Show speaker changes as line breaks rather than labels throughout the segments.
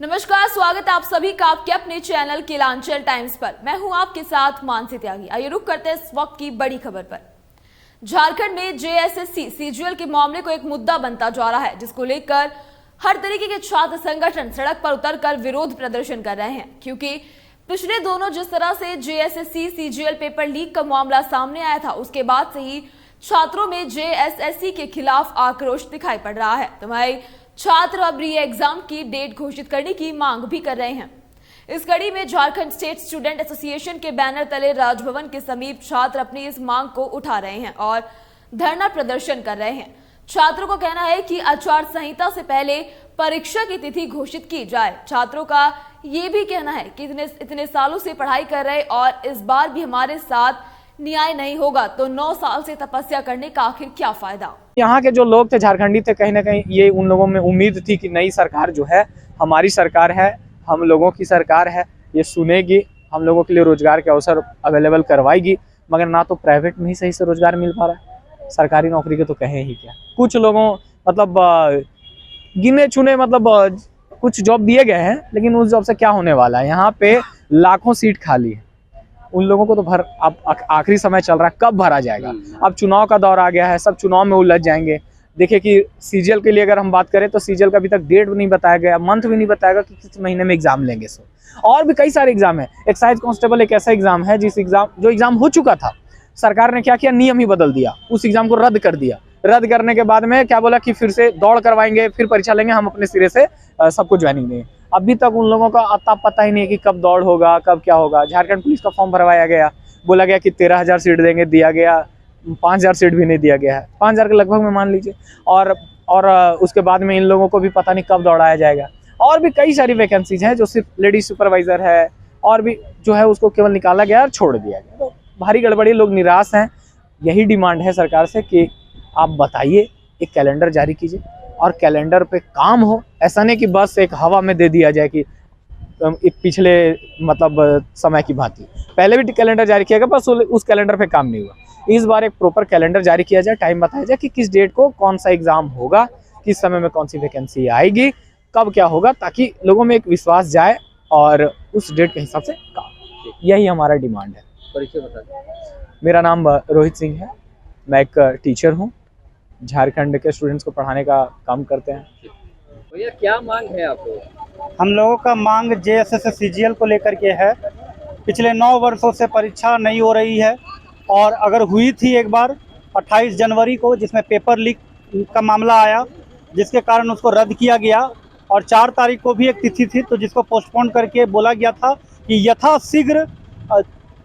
नमस्कार, स्वागत है आप सभी का आपके अपने चैनल किलांचल टाइम्स पर। मैं हूं आपके साथ मानसी त्यागी। आइए रुक करते हैं इस वक्त की बड़ी खबर पर। झारखंड में जेएसएससी सीजीएल के मामले को एक मुद्दा बनता जा रहा है, जिसको लेकर हर तरीके के छात्र संगठन सड़क पर उतरकर विरोध प्रदर्शन कर रहे हैं, क्योंकि पिछले दोनों जिस तरह से जेएसएससी सीजीएल पेपर लीक का मामला सामने आया था, उसके बाद से ही छात्रों में जेएसएससी के खिलाफ आक्रोश दिखाई पड़ रहा है। तो भाई छात्र अब री एग्जाम की डेट घोषित करने की मांग भी कर रहे हैं। इस कड़ी में झारखंड स्टेट स्टूडेंट एसोसिएशन के बैनर तले राजभवन के समीप छात्र अपनी इस मांग को उठा रहे हैं और धरना प्रदर्शन कर रहे हैं। छात्रों का कहना है कि आचार संहिता से पहले परीक्षा की तिथि घोषित की जाए। छात्रों का ये भी कहना है कि इतने सालों से पढ़ाई कर रहे और इस बार भी हमारे साथ न्याय नहीं होगा तो 9 साल से तपस्या करने का आखिर क्या फायदा।
यहाँ के जो लोग थे झारखंडी थे, कहीं ना कहीं ये उन लोगों में उम्मीद थी कि नई सरकार जो है हमारी सरकार है, हम लोगों की सरकार है, ये सुनेगी, हम लोगों के लिए रोजगार के अवसर अवेलेबल करवाएगी। मगर ना तो प्राइवेट में ही सही से रोजगार मिल पा रहा है, सरकारी नौकरी के तो कहें ही क्या। कुछ लोगों मतलब गिने चुने मतलब कुछ जॉब दिए गए हैं, लेकिन उस जॉब से क्या होने वाला है। यहाँ पे लाखों सीट खाली है, उन लोगों को तो भर अब आखिरी समय चल रहा है, कब भरा जाएगा। अब चुनाव का दौर आ गया है, सब चुनाव में उलझ जाएंगे। देखिए कि सीजीएल के लिए अगर हम बात करें तो सीजीएल का अभी तक डेट भी नहीं बताया गया, मंथ भी नहीं बताया गया कि किस महीने में एग्जाम लेंगे। सो और भी कई सारे एग्जाम है। एक्साइज कांस्टेबल एक ऐसा एग्जाम है जो एग्जाम हो चुका था, सरकार ने क्या किया, नियम ही बदल दिया, उस एग्जाम को रद्द कर दिया। रद्द करने के बाद में क्या बोला कि फिर से दौड़ करवाएंगे, फिर परीक्षा लेंगे, हम अपने सिरे से सबको ज्वाइनिंग देंगे। अभी तक उन लोगों का अता पता ही नहीं है कि कब दौड़ होगा, कब क्या होगा। झारखंड पुलिस का फॉर्म भरवाया गया, बोला गया कि 13,000 सीट देंगे, दिया गया 5,000 सीट भी नहीं दिया गया है, 5,000 के लगभग में मान लीजिए। और उसके बाद में इन लोगों को भी पता नहीं कब दौड़ाया जाएगा। और भी कई सारी वैकेंसीज हैं जो सिर्फ लेडीज सुपरवाइजर है, और भी जो है उसको केवल निकाला गया और छोड़ दिया गया। तो भारी गड़बड़ी, लोग निराश हैं। यही डिमांड है सरकार से कि आप बताइए, एक कैलेंडर जारी कीजिए और कैलेंडर पे काम हो। ऐसा नहीं कि बस एक हवा में दे दिया जाए कि पिछले मतलब समय की भांति। पहले भी कैलेंडर जारी किया गया, बस उस कैलेंडर पे काम नहीं हुआ। इस बार एक प्रॉपर कैलेंडर जारी किया जाए, टाइम बताया जाए कि किस डेट को कौन सा एग्जाम होगा, किस समय में कौन सी वैकेंसी आएगी, कब क्या होगा, ताकि लोगों में एक विश्वास जाए और उस डेट के हिसाब से काम। यही हमारा डिमांड है।
परिचय बता दें।
मेरा नाम रोहित सिंह है, मैं एक टीचर हूँ, झारखंड के स्टूडेंट्स को पढ़ाने का काम करते हैं।
भैया क्या मांग है आप लोग?
हम लोगों का मांग जेएसएससी सीजीएल को लेकर के है। पिछले 9 वर्षों से परीक्षा नहीं हो रही है, और अगर हुई थी एक बार 28 जनवरी को, जिसमें पेपर लीक का मामला आया, जिसके कारण उसको रद्द किया गया। और 4 तारीख को भी एक तिथि थी, तो जिसको पोस्टपोन करके बोला गया था कि यथाशीघ्र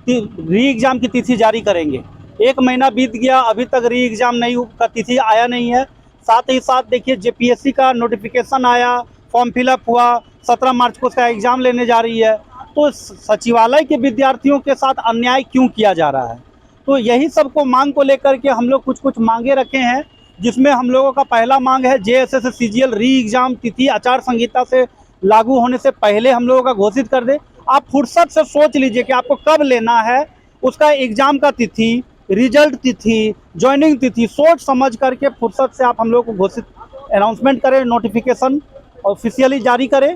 री एग्ज़ाम की तिथि जारी करेंगे। 1 महीना बीत गया, अभी तक री एग्ज़ाम नहीं का तिथि आया नहीं है। साथ ही साथ देखिए जेपीएससी का नोटिफिकेशन आया, फॉर्म फिलअप हुआ, 17 मार्च को उसका एग्ज़ाम लेने जा रही है। तो सचिवालय के विद्यार्थियों के साथ अन्याय क्यों किया जा रहा है? तो यही सबको मांग को लेकर के हम लोग कुछ मांगे रखे हैं, जिसमें हम लोगों का पहला मांग है जेएसएससी सीजीएल री एग्ज़ाम तिथि आचार संहिता से लागू होने से पहले हम लोगों का घोषित कर दे। आप फुर्सत से सोच लीजिए कि आपको कब लेना है, उसका एग्ज़ाम का तिथि, रिजल्ट तिथि, ज्वाइनिंग तिथि, सोच समझ करके फुर्सत से आप हम लोग को घोषित अनाउंसमेंट करें, नोटिफिकेशन ऑफिशियली जारी करें।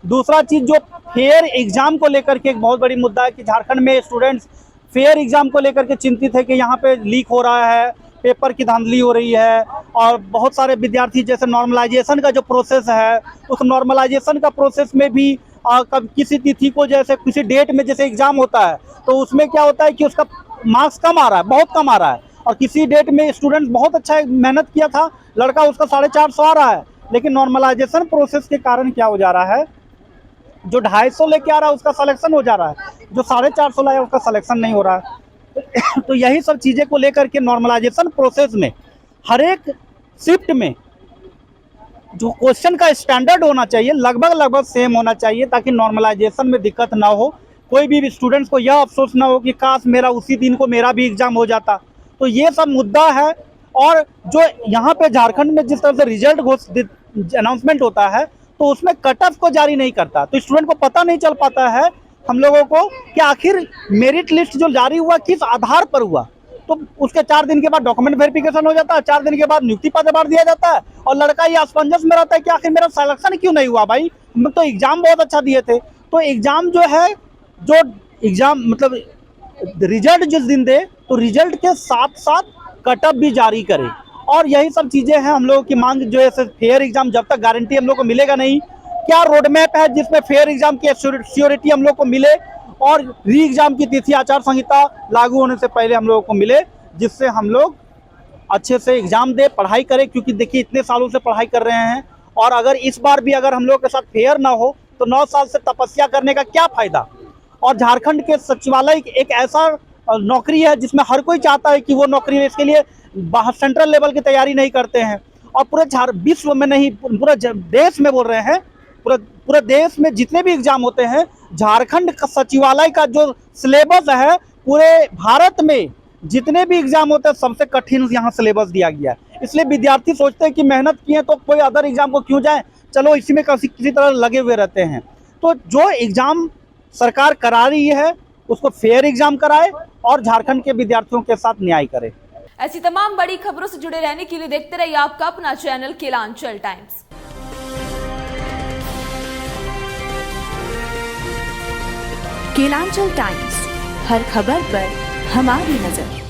दूसरा चीज़, जो फेयर एग्ज़ाम को लेकर के एक बहुत बड़ी मुद्दा है कि झारखंड में स्टूडेंट्स फेयर एग्ज़ाम को लेकर के चिंतित है कि यहाँ पे लीक हो रहा है, पेपर की धांधली हो रही है। और बहुत सारे विद्यार्थी जैसे नॉर्मलाइजेशन का जो प्रोसेस है, उस नॉर्मलाइजेशन का प्रोसेस में भी कब किसी तिथि को, जैसे किसी डेट में जैसे एग्ज़ाम होता है, तो उसमें क्या होता है कि उसका मार्क्स कम आ रहा है, बहुत कम आ रहा है। और किसी डेट में स्टूडेंट बहुत अच्छा मेहनत किया था, लड़का, उसका 450 आ रहा है। लेकिन नॉर्मलाइजेशन प्रोसेस के कारण क्या हो जा रहा है, जो 250 लेके आ रहा है उसका सिलेक्शन हो जा रहा है, जो 450 लाया उसका सिलेक्शन नहीं हो रहा है। तो यही सब चीज़ें को लेकर के नॉर्मलाइजेशन प्रोसेस में हर एक शिफ्ट में जो क्वेश्चन का स्टैंडर्ड होना चाहिए, लगभग सेम होना चाहिए, ताकि नॉर्मलाइजेशन में दिक्कत ना हो। कोई भी स्टूडेंट्स को यह अफसोस ना हो कि काश मेरा उसी दिन को मेरा भी एग्ज़ाम हो जाता। तो ये सब मुद्दा है। और जो यहाँ पे झारखंड में जिस तरह से रिजल्ट अनाउंसमेंट होता है, तो उसमें कट ऑफ को जारी नहीं करता, तो स्टूडेंट को पता नहीं चल पाता है हम लोगों को कि आखिर मेरिट लिस्ट जो जारी हुआ किस आधार पर हुआ। तो उसके 4 दिन के बाद डॉक्यूमेंट वेरिफिकेशन हो जाता है, 4 दिन के बाद नियुक्ति पदभार दिया जाता है और लड़का ये असमंजस में रहता है कि आखिर मेरा सिलेक्शन क्यों नहीं हुआ भाई, हम तो एग्जाम बहुत अच्छा दिए थे। तो एग्जाम जो है, जो एग्जाम मतलब रिजल्ट जिस दिन दे तो रिजल्ट के साथ साथ कटअप भी जारी करे। और यही सब चीजें हैं हम लोगों की मांग, जो है फेयर एग्जाम जब तक गारंटी हम लोग को मिलेगा नहीं, क्या रोड मैप है जिसमें फेयर एग्जाम की श्योरिटी हम लोग को मिले और री एग्जाम की तिथि आचार संहिता लागू होने से पहले हम लोगों को मिले, जिससे हम लोग अच्छे से एग्जाम दे, पढ़ाई करें। क्योंकि देखिए इतने सालों से पढ़ाई कर रहे हैं और अगर इस बार भी अगर हम लोग के साथ फेयर ना हो तो 9 साल से तपस्या करने का क्या फायदा। और झारखंड के सचिवालय एक ऐसा नौकरी है जिसमें हर कोई चाहता है कि वो नौकरी, इसके लिए बाहर सेंट्रल लेवल की तैयारी नहीं करते हैं। और पूरे विश्व में नहीं, पूरे देश में बोल रहे हैं, पूरे देश में जितने भी एग्जाम होते हैं, झारखंड का सचिवालय का जो सिलेबस है, पूरे भारत में जितने भी एग्जाम होते हैं सबसे कठिन यहाँ सिलेबस दिया गया है। इसलिए विद्यार्थी सोचते हैं कि मेहनत किए तो कोई अदर एग्जाम को क्यों जाए, चलो इसी में किसी तरह लगे हुए रहते हैं। तो जो एग्जाम सरकार करा रही है उसको फेयर एग्जाम कराए और झारखंड के विद्यार्थियों के साथ न्याय करे।
ऐसी तमाम बड़ी खबरों से जुड़े रहने के लिए देखते रहिए आपका अपना चैनल किलांचल टाइम्स।
किलांचल टाइम्स, हर खबर पर हमारी नजर।